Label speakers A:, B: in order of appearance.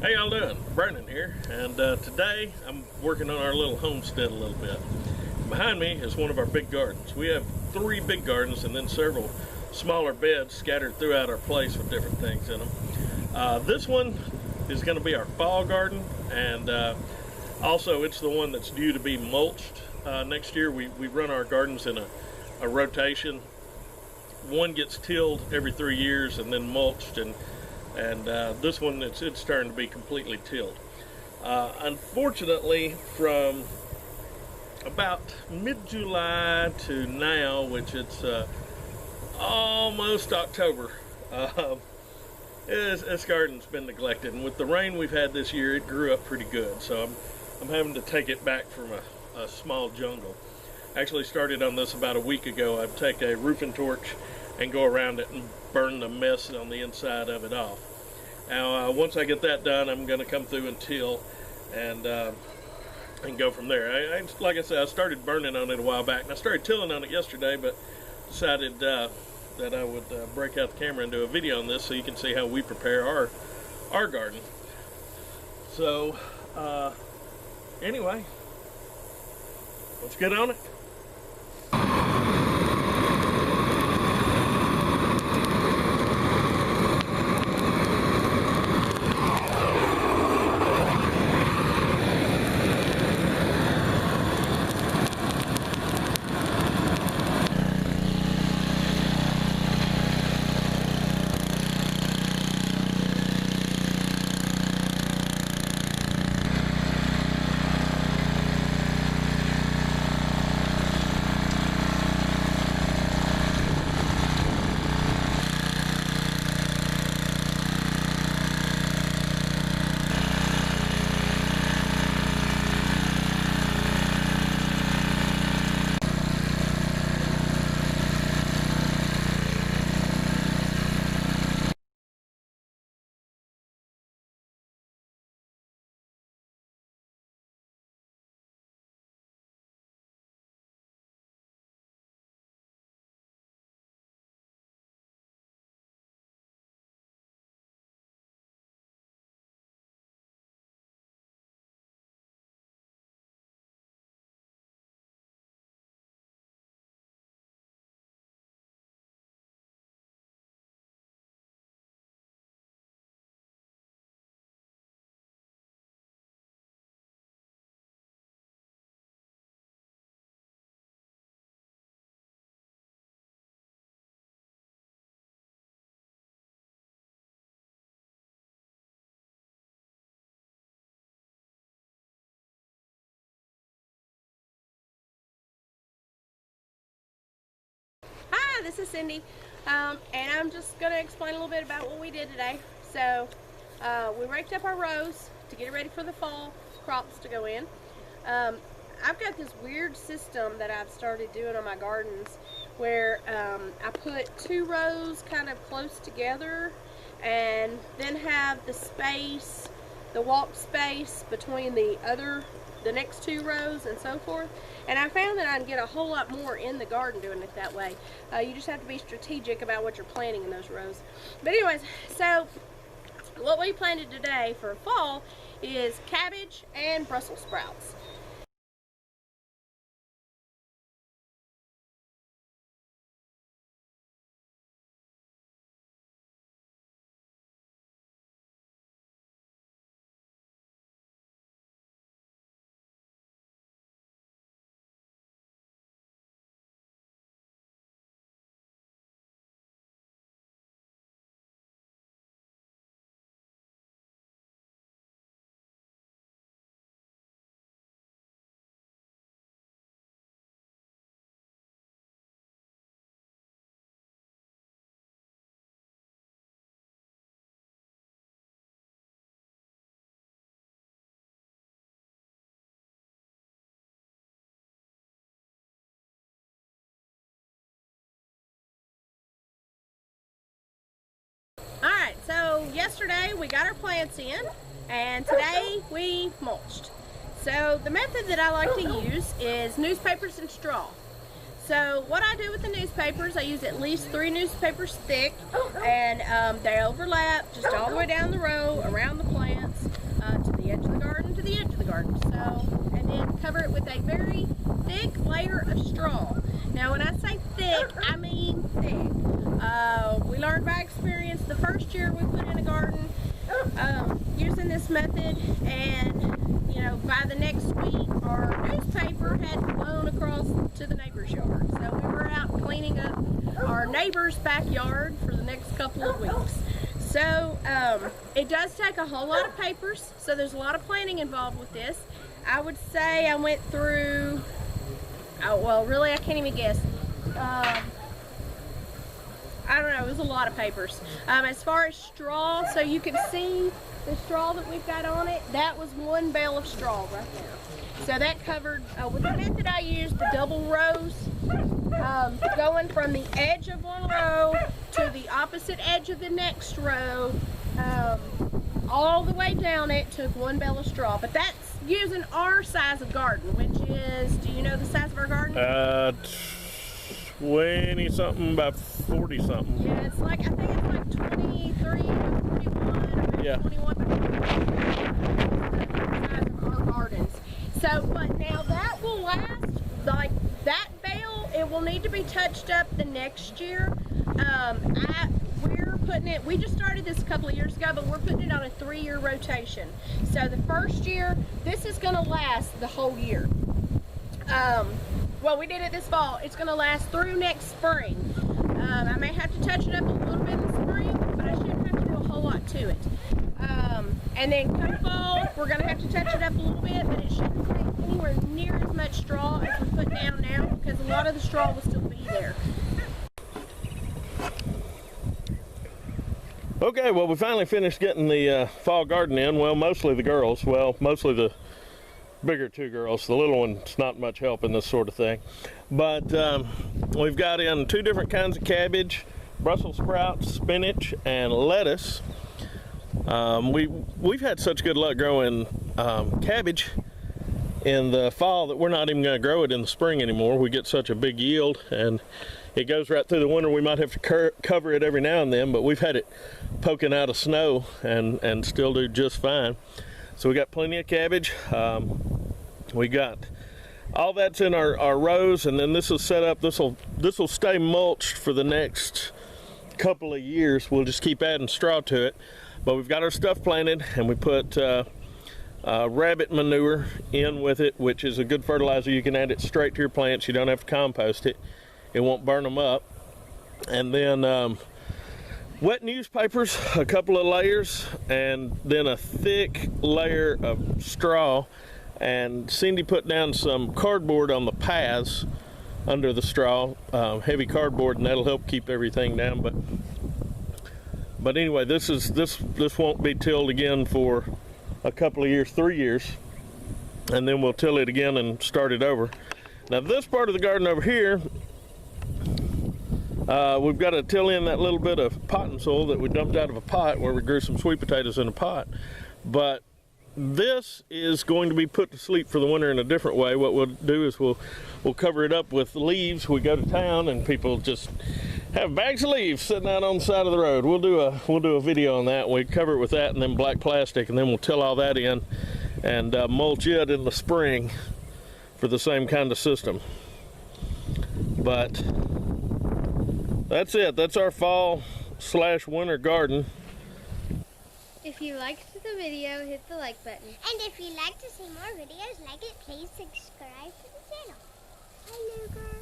A: How y'all doing? Vernon here, and today I'm working on our little homestead a little bit. Behind me is one of our big gardens. We have 3 big gardens and then several smaller beds scattered throughout our place with different things in them. This one is going to be our fall garden, and also it's the one that's due to be mulched next year. We run our gardens in a rotation. One gets tilled every 3 years and then mulched, and this one, it's starting to be completely tilled. Unfortunately, from about mid-July to now, which it's almost October, this garden's been neglected, and with the rain we've had this year, it grew up pretty good. So I'm having to take it back from a small jungle. Actually started on this about a week ago. I'd take a roofing torch and go around it and burn the mess on the inside of it off. Now, once I get that done, I'm going to come through and till and go from there. Like I said, I started burning on it a while back, and I started tilling on it yesterday, but decided that I would break out the camera and do a video on this so you can see how we prepare our garden. So, anyway, let's get on it.
B: Hi, this is Cindy, and I'm just going to explain a little bit about what we did today. So, we raked up our rows to get it ready for the fall crops to go in. I've got this weird system that I've started doing on my gardens where I put 2 rows kind of close together and then have the walk space between the next 2 rows and so forth. And I found that I can get a whole lot more in the garden doing it that way. You just have to be strategic about what you're planting in those rows. But anyways, so what we planted today for fall is cabbage and Brussels sprouts. Alright, so yesterday we got our plants in, and today we mulched. So the method that I like to use is newspapers and straw. So what I do with the newspapers, I use at least 3 newspapers thick, and they overlap just all the way down the row around the plants. the edge of the garden to the edge of the garden. So, and then cover it with a very thick layer of straw. Now when I say thick, I mean thick. We learned by experience the first year we put in a garden using this method, and you know, by the next week our newspaper had blown across to the neighbor's yard. So we were out cleaning up our neighbor's backyard for the next couple of weeks. So it does take a whole lot of papers, so there's a lot of planning involved with this. I would say I went through, oh, well really I can't even guess. I don't know, it was a lot of papers. As far as straw, so you can see the straw that we've got on it, that was one bale of straw right there. So that covered, with the method I used, the double rows, going from the edge of one row to the opposite edge of the next row, all the way down it took one bale of straw. But that's using our size of garden, which is, do you know the size of our garden?
A: 20 something by 40 something.
B: Yeah, it's like, I think it's like 23 to 41, or maybe
A: Yeah.
B: 21 by 41. The size of our gardens. So, but now that will last, like that bale, it will need to be touched up the next year. We're putting it, we just started this a couple of years ago, but we're putting it on a 3-year rotation. So the first year, this is gonna last the whole year. Well, we did it this fall. It's going to last through next spring. I may have to touch it up a little bit in the spring, but I shouldn't have to do a whole lot to it. And then come fall, we're going to have to touch it up a little bit, but it shouldn't take anywhere near as much straw as we put down now, because a lot of the straw will still be there.
A: Okay, well, we finally finished getting the fall garden in. Well, mostly the girls. Well, mostly the bigger 2 girls. The little one's not much help in this sort of thing. But we've got in 2 different kinds of cabbage, Brussels sprouts, spinach, and lettuce. We've had such good luck growing cabbage in the fall that we're not even going to grow it in the spring anymore. We get such a big yield, and it goes right through the winter. We might have to cover it every now and then, but we've had it poking out of snow and still do just fine. So we got plenty of cabbage. We got all that's in our rows, and then this is set up. This will stay mulched for the next couple of years. We'll just keep adding straw to it. But we've got our stuff planted, and we put rabbit manure in with it, which is a good fertilizer. You can add it straight to your plants. You don't have to compost it. It won't burn them up. And then wet newspapers, a couple of layers, and then a thick layer of straw. And Cindy put down some cardboard on the paths under the straw, heavy cardboard, and that'll help keep everything down. But anyway, this won't be tilled again for a couple of years, 3 years, and then we'll till it again and start it over. Now this part of the garden over here, we've got to till in that little bit of potting soil that we dumped out of a pot where we grew some sweet potatoes in a pot. But this is going to be put to sleep for the winter in a different way. What we'll do is we'll cover it up with leaves. We go to town and people just have bags of leaves sitting out on the side of the road. We'll do a video on that. We cover it with that and then black plastic, and then we'll till all that in and mulch it in the spring for the same kind of system. But that's it. That's our fall/winter garden.
C: If you liked the video, hit the like button.
D: And if you'd like to see more videos like it, please subscribe to the channel. Hi, Luger.